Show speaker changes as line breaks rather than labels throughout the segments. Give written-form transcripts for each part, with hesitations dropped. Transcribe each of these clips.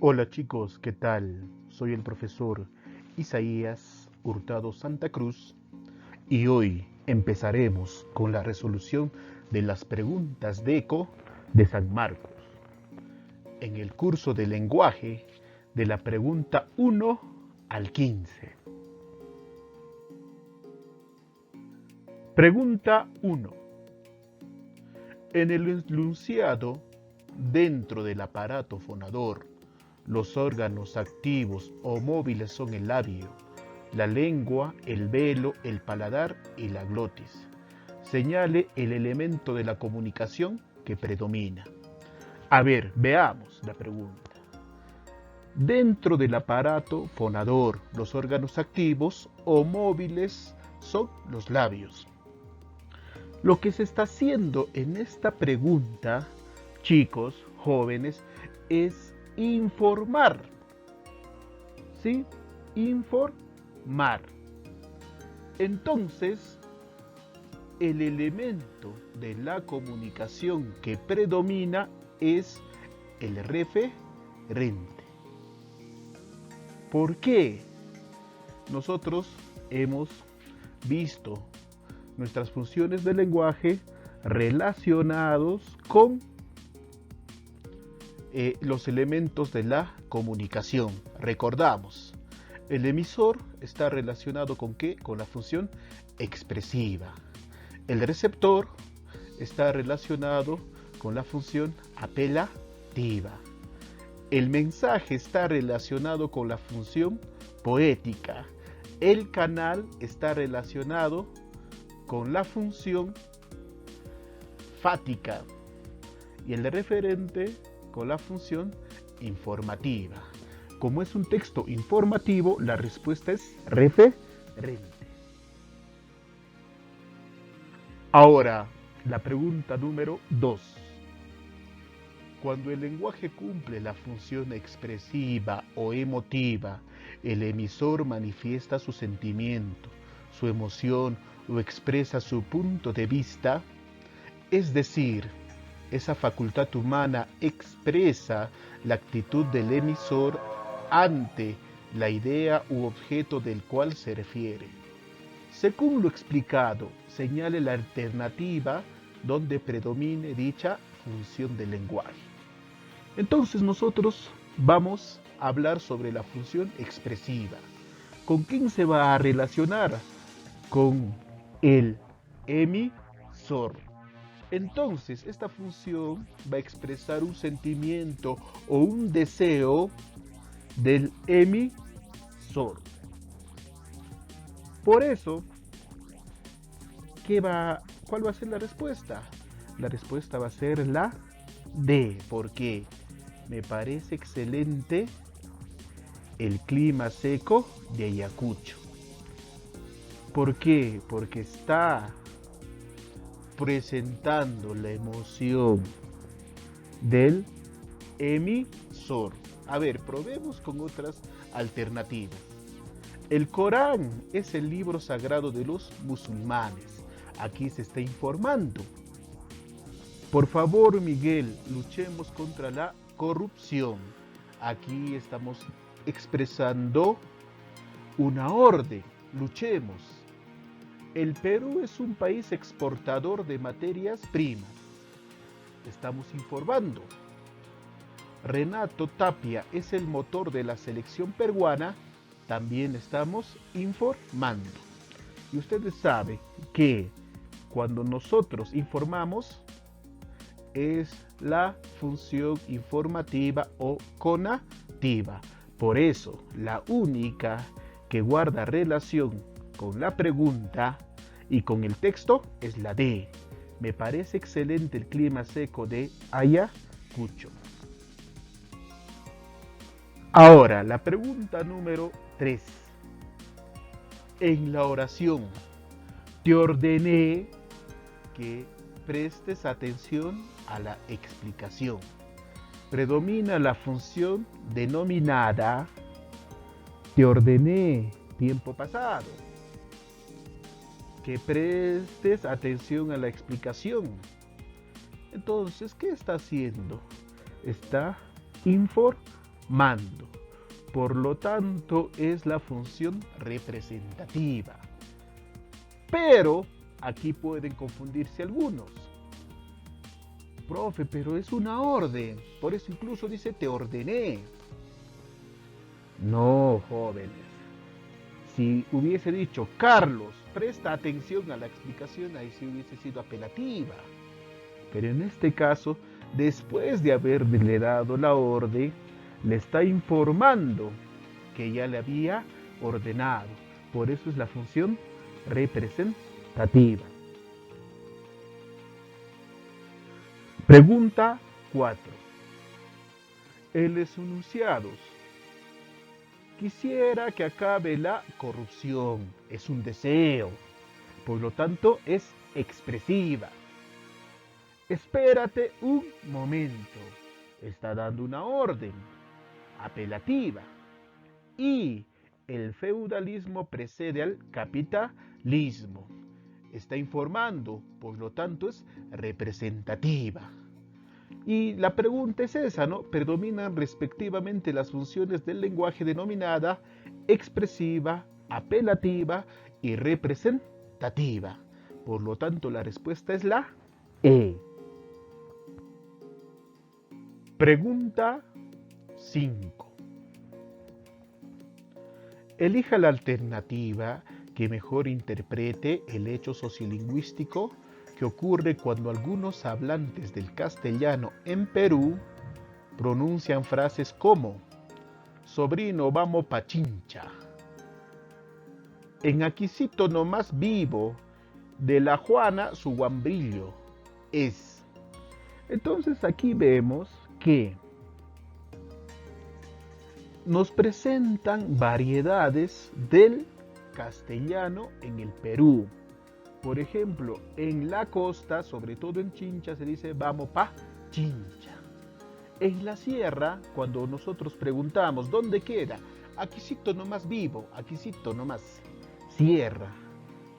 Hola chicos, ¿qué tal? Soy el profesor Isaías Hurtado Santa Cruz y hoy empezaremos con la resolución de las preguntas de ECO de San Marcos en el curso de lenguaje de la pregunta 1 al 15. Pregunta 1. En el enunciado, dentro del aparato fonador, los órganos activos o móviles son el labio, la lengua, el velo, el paladar y la glotis. Señale el elemento de la comunicación que predomina. A ver, veamos la pregunta. Dentro del aparato fonador, los órganos activos o móviles son los labios. Lo que se está haciendo en esta pregunta, chicos, jóvenes, es informar. ¿Sí? Informar. Entonces, el elemento de la comunicación que predomina es el referente. ¿Por qué? Nosotros hemos visto nuestras funciones de lenguaje relacionados con los elementos de la comunicación. Recordamos, el emisor está relacionado con ¿qué? Con la función expresiva. El receptor está relacionado con la función apelativa. El mensaje está relacionado con la función poética. El canal está relacionado con la función fática. Y el referente con la función informativa. Como es un texto informativo, la respuesta es referente. Ahora, la pregunta número 2. Cuando el lenguaje cumple la función expresiva o emotiva, el emisor manifiesta su sentimiento, su emoción o expresa su punto de vista, es decir, esa facultad humana expresa la actitud del emisor ante la idea u objeto del cual se refiere. Según lo explicado, señale la alternativa donde predomine dicha función del lenguaje. Entonces nosotros vamos a hablar sobre la función expresiva. ¿Con quién se va a relacionar? Con el emisor. Entonces, esta función va a expresar un sentimiento o un deseo del emisor. Por eso, ¿cuál va a ser la respuesta? La respuesta va a ser la D, porque me parece excelente el clima seco de Ayacucho. ¿Por qué? Porque está presentando la emoción del emisor. A ver, probemos con otras alternativas. El Corán es el libro sagrado de los musulmanes. Aquí se está informando. Por favor, Miguel, luchemos contra la corrupción. Aquí estamos expresando una orden. Luchemos. El Perú es un país exportador de materias primas. Estamos informando. Renato Tapia es el motor de la selección peruana. También estamos informando. Y ustedes saben que cuando nosotros informamos es la función informativa o conativa. Por eso, la única que guarda relación con la pregunta y con el texto es la D. Me parece excelente el clima seco de Ayacucho. Ahora, la pregunta número 3. En la oración, te ordené que prestes atención a la explicación. Predomina la función denominada te ordené, tiempo pasado. Que prestes atención a la explicación. Entonces, ¿qué está haciendo? Está informando. mando. Por lo tanto, es la función representativa. Pero aquí pueden confundirse algunos. Profe, pero es una orden. Por eso incluso dice te ordené. No, jóvenes. Si hubiese dicho Carlos, presta atención a la explicación, ahí sí hubiese sido apelativa. Pero en este caso, después de haberle dado la orden, le está informando que ya le había ordenado. Por eso es la función representativa. Pregunta 4. En los enunciados. Quisiera que acabe la corrupción. Es un deseo. Por lo tanto, es expresiva. Espérate un momento. Está dando una orden. Apelativa. Y el feudalismo precede al capitalismo. Está informando, por lo tanto es representativa. Y la pregunta es esa, ¿no? Predominan respectivamente las funciones del lenguaje denominada expresiva, apelativa y representativa. Por lo tanto, la respuesta es la E. Pregunta 5. Elija la alternativa que mejor interprete el hecho sociolingüístico que ocurre cuando algunos hablantes del castellano en Perú pronuncian frases como sobrino vamos pa' Chincha, en Aquisito nomás vivo, de la Juana su guambrillo es. Entonces aquí vemos que nos presentan variedades del castellano en el Perú. Por ejemplo, en la costa, sobre todo en Chincha, se dice vamos pa' Chincha. En la sierra, cuando nosotros preguntamos ¿dónde queda? Aquisito nomás vivo, aquisito nomás sierra.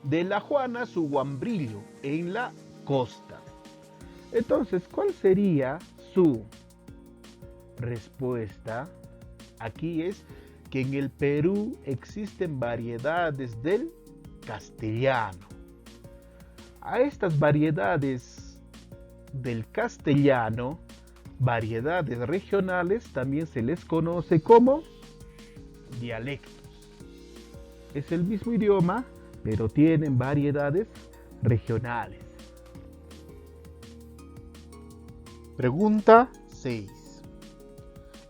De la Juana su guambrillo, en la costa. Entonces, ¿cuál sería su respuesta? Aquí es que en el Perú existen variedades del castellano. A estas variedades del castellano, variedades regionales, también se les conoce como dialectos. Es el mismo idioma, pero tienen variedades regionales. Pregunta 6.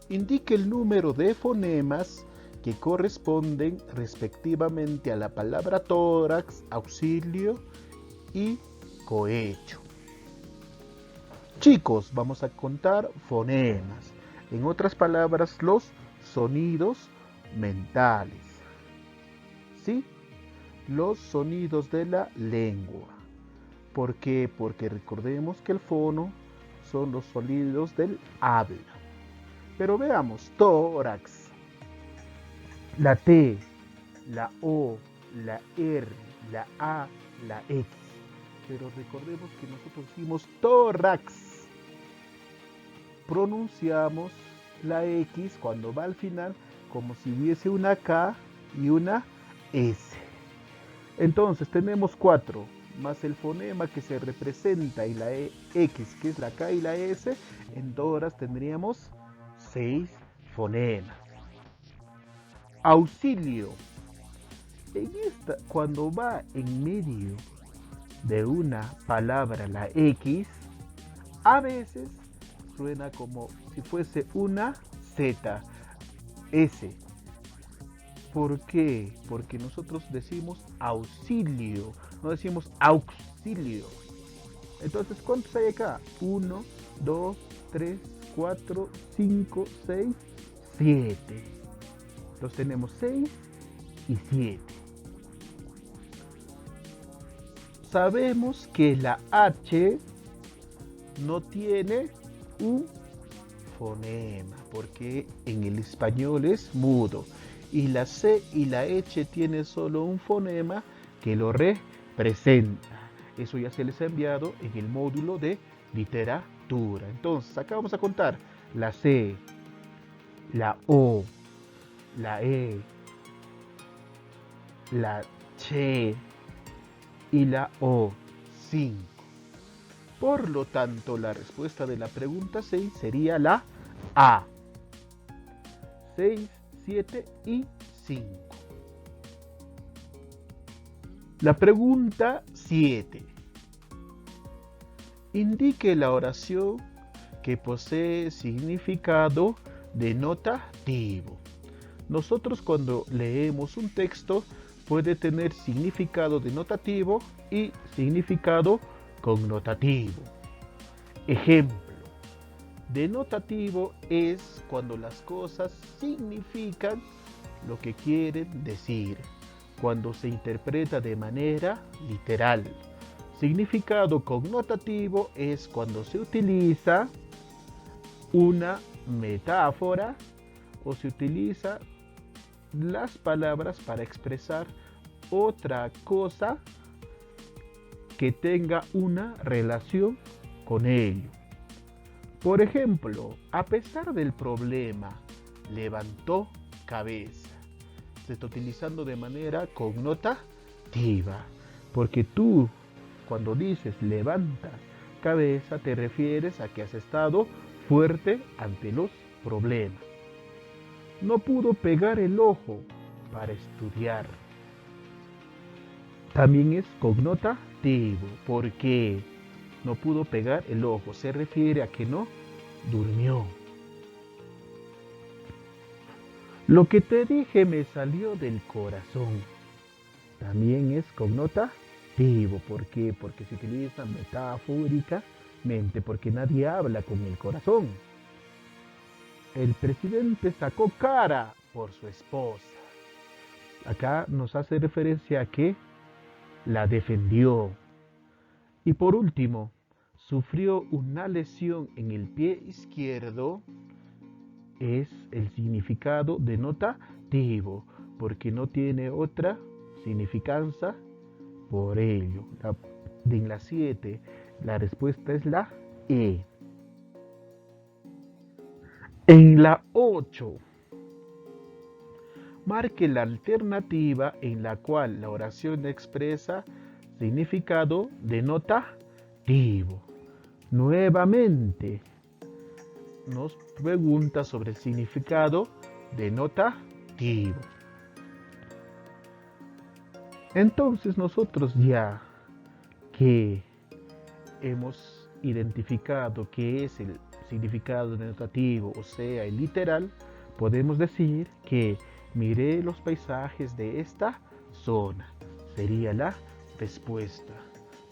Indique el número de fonemas que corresponden respectivamente a la palabra tórax, auxilio y cohecho. Chicos, vamos a contar fonemas. En otras palabras, los sonidos mentales. ¿Sí? Los sonidos de la lengua. ¿Por qué? Porque recordemos que el fono son los sonidos del habla. Pero veamos, tórax, la T, la O, la R, la A, la X. Pero recordemos que nosotros decimos tórax. Pronunciamos la X cuando va al final como si hubiese una K y una S. Entonces tenemos 4, más el fonema que se representa y la X, que es la K y la S. En tórax tendríamos 6 fonemas. Auxilio. Cuando va en medio de una palabra la X, a veces suena como si fuese una Z, S. ¿Por qué? Porque nosotros decimos auxilio, no decimos auxilio. Entonces, ¿cuántos hay acá? 1, 2, 3, 4, 5, 6, 7. Entonces tenemos 6 y 7. Sabemos que la H no tiene un fonema, porque en el español es mudo. Y la C y la H tienen solo un fonema que lo representa. Eso ya se les ha enviado en el módulo de literatura. Entonces, acá vamos a contar la C, la O, la E, la Che y la O. 5. Por lo tanto, la respuesta de la pregunta 6 sería la A. 6, 7 y 5. La pregunta 7. Indique la oración que posee significado denotativo. Nosotros cuando leemos un texto puede tener significado denotativo y significado connotativo. Ejemplo, denotativo es cuando las cosas significan lo que quieren decir, cuando se interpreta de manera literal. Significado connotativo es cuando se utiliza una metáfora o se utiliza las palabras para expresar otra cosa que tenga una relación con ello. Por ejemplo, a pesar del problema, levantó cabeza. Se está utilizando de manera connotativa, porque tú, cuando dices levanta cabeza, te refieres a que has estado fuerte ante los problemas. No pudo pegar el ojo para estudiar. También es connotativo, porque no pudo pegar el ojo. Se refiere a que no durmió. Lo que te dije me salió del corazón. También es connotativo. ¿Por qué? Porque se utiliza metafóricamente, porque nadie habla con el corazón. El presidente sacó cara por su esposa. Acá nos hace referencia a que la defendió. Y por último, sufrió una lesión en el pie izquierdo. Es el significado denotativo, porque no tiene otra significancia por ello. En la 7, la respuesta es la E. En la 8, marque la alternativa en la cual la oración expresa significado denotativo. Nuevamente, nos pregunta sobre el significado denotativo. Entonces nosotros ya que hemos identificado qué es el significado denotativo, o sea, el literal, podemos decir que miré los paisajes de esta zona. Sería la respuesta,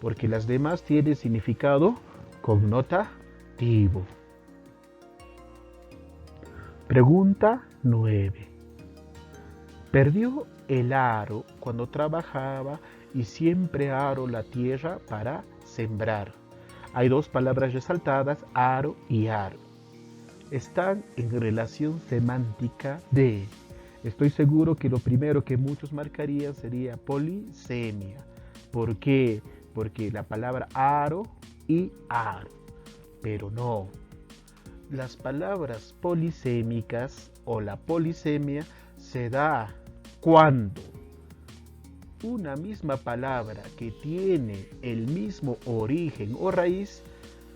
porque las demás tienen significado connotativo. Pregunta 9. Perdió el aro cuando trabajaba y siempre aro la tierra para sembrar. Hay dos palabras resaltadas, aro y aro. Están en relación semántica de. Estoy seguro que lo primero que muchos marcarían sería polisemia. ¿Por qué? Porque la palabra aro y aro. Pero no. Las palabras polisémicas o la polisemia se da cuando una misma palabra que tiene el mismo origen o raíz,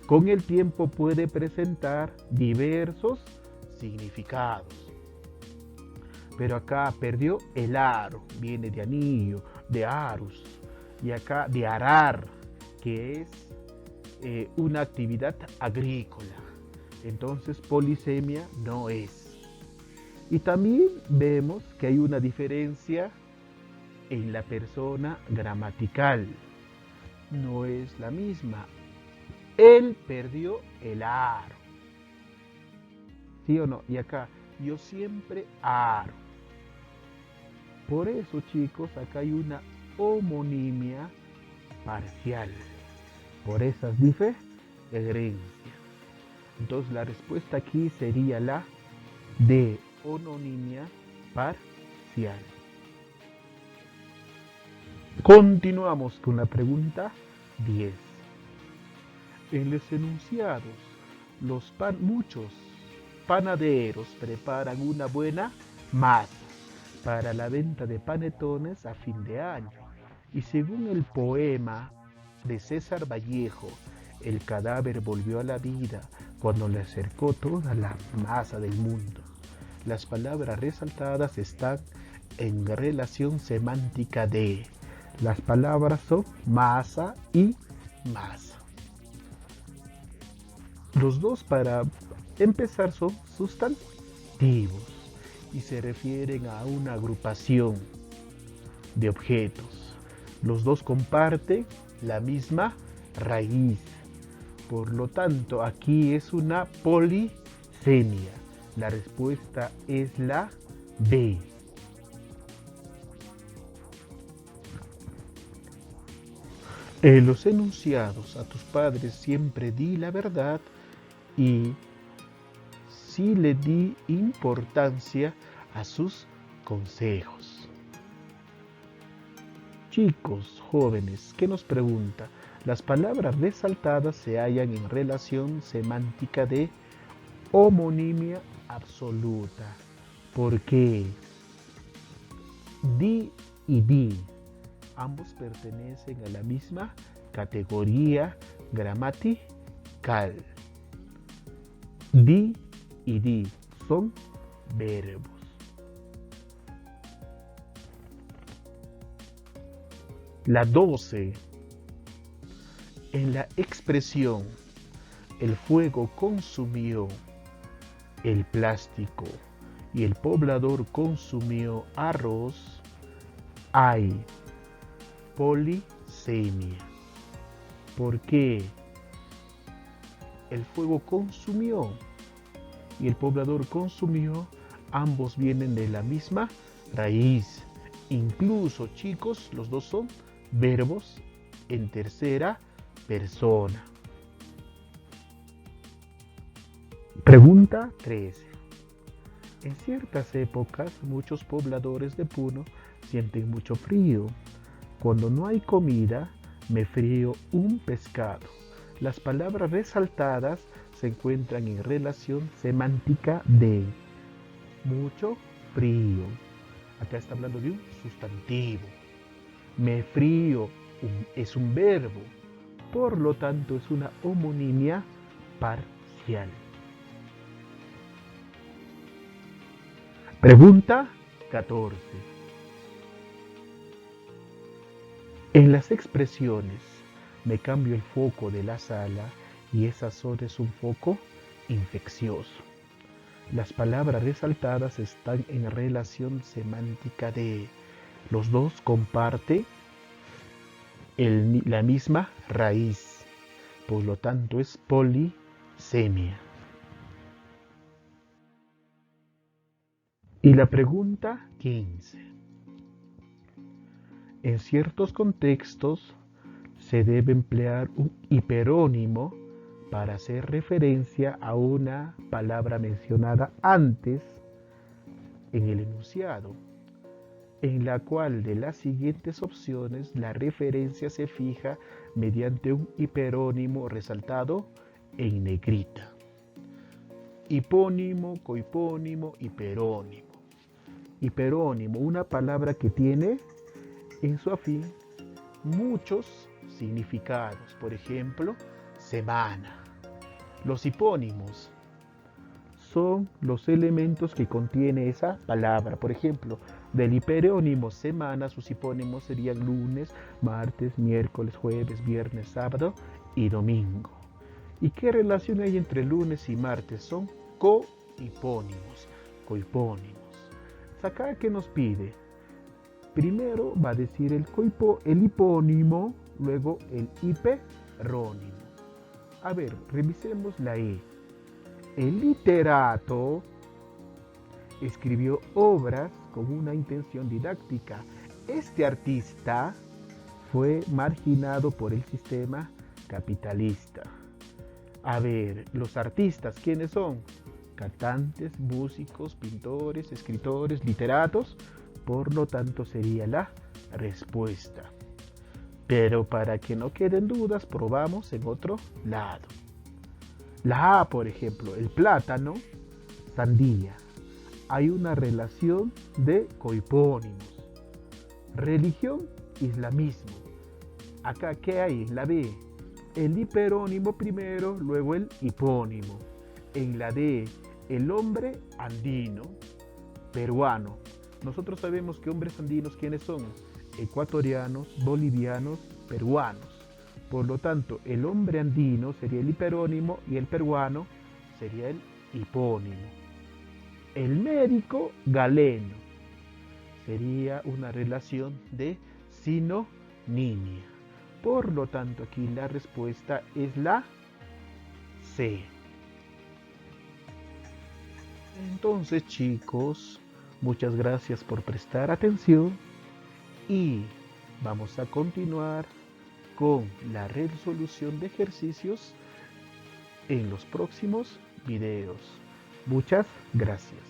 con el tiempo puede presentar diversos significados. Pero acá perdió el aro, viene de anillo, de arus, y acá de arar, que es una actividad agrícola. Entonces polisemia no es. Y también vemos que hay una diferencia en la persona gramatical. No es la misma. Él perdió el aro. ¿Sí o no? Y acá, yo siempre aro. Por eso, chicos, acá hay una homonimia parcial. Por esas diferencias. Entonces la respuesta aquí sería la de homonimia parcial. Continuamos con la pregunta 10. En los enunciados, muchos panaderos preparan una buena masa para la venta de panetones a fin de año. Y según el poema de César Vallejo, el cadáver volvió a la vida cuando le acercó toda la masa del mundo. Las palabras resaltadas están en relación semántica de. Las palabras son masa y masa. Los dos para empezar son sustantivos y se refieren a una agrupación de objetos. Los dos comparten la misma raíz. Por lo tanto, aquí es una polisemia. La respuesta es la B. En los enunciados a tus padres siempre di la verdad y sí le di importancia a sus consejos. Chicos, jóvenes, ¿qué nos pregunta? Las palabras resaltadas se hallan en relación semántica de homonimia absoluta. ¿Por qué? Di y di. Ambos pertenecen a la misma categoría gramatical. Di y di son verbos. La 12. En la expresión el fuego consumió el plástico y el poblador consumió arroz, hay polisemia. ¿Por qué? El fuego consumió y el poblador consumió, ambos vienen de la misma raíz. Incluso, chicos, los dos son verbos en tercera persona. Pregunta 13. En ciertas épocas, muchos pobladores de Puno sienten mucho frío. Cuando no hay comida, me frío un pescado. Las palabras resaltadas se encuentran en relación semántica de mucho frío. Acá está hablando de un sustantivo. Me frío es un verbo, por lo tanto es una homonimia parcial. Pregunta 14. En las expresiones me cambio el foco de la sala y esa zona es un foco infeccioso. Las palabras resaltadas están en relación semántica de los dos comparten la misma raíz, por lo tanto es polisemia. Y la pregunta 15. En ciertos contextos se debe emplear un hiperónimo para hacer referencia a una palabra mencionada antes en el enunciado, en la cual de las siguientes opciones la referencia se fija mediante un hiperónimo resaltado en negrita. Hipónimo, cohipónimo, hiperónimo. Hiperónimo, una palabra que tiene en su afín muchos significados. Por ejemplo, semana. Los hipónimos son los elementos que contiene esa palabra. Por ejemplo, del hiperónimo semana, sus hipónimos serían lunes, martes, miércoles, jueves, viernes, sábado y domingo. ¿Y qué relación hay entre lunes y martes? Son cohipónimos, cohipónimos. Acá, ¿qué nos pide? Primero va a decir el hipónimo, luego el hiperónimo. A ver, revisemos la E. El literato escribió obras con una intención didáctica. Este artista fue marginado por el sistema capitalista. A ver, los artistas, ¿quiénes son? Cantantes, músicos, pintores, escritores, literatos. Por lo tanto, sería la respuesta. Pero para que no queden dudas, probamos en otro lado. La A, por ejemplo, el plátano sandía. Hay una relación de cohipónimos. Religión, islamismo. Acá, ¿qué hay? La B. El hiperónimo primero, luego el hipónimo. En la D, el hombre andino, peruano. Nosotros sabemos que hombres andinos, ¿quiénes son? Ecuatorianos, bolivianos, peruanos. Por lo tanto, el hombre andino sería el hiperónimo y el peruano sería el hipónimo. El médico galeno sería una relación de sinonimia. Por lo tanto, aquí la respuesta es la C. Entonces, chicos, muchas gracias por prestar atención y vamos a continuar con la resolución de ejercicios en los próximos videos. Muchas gracias.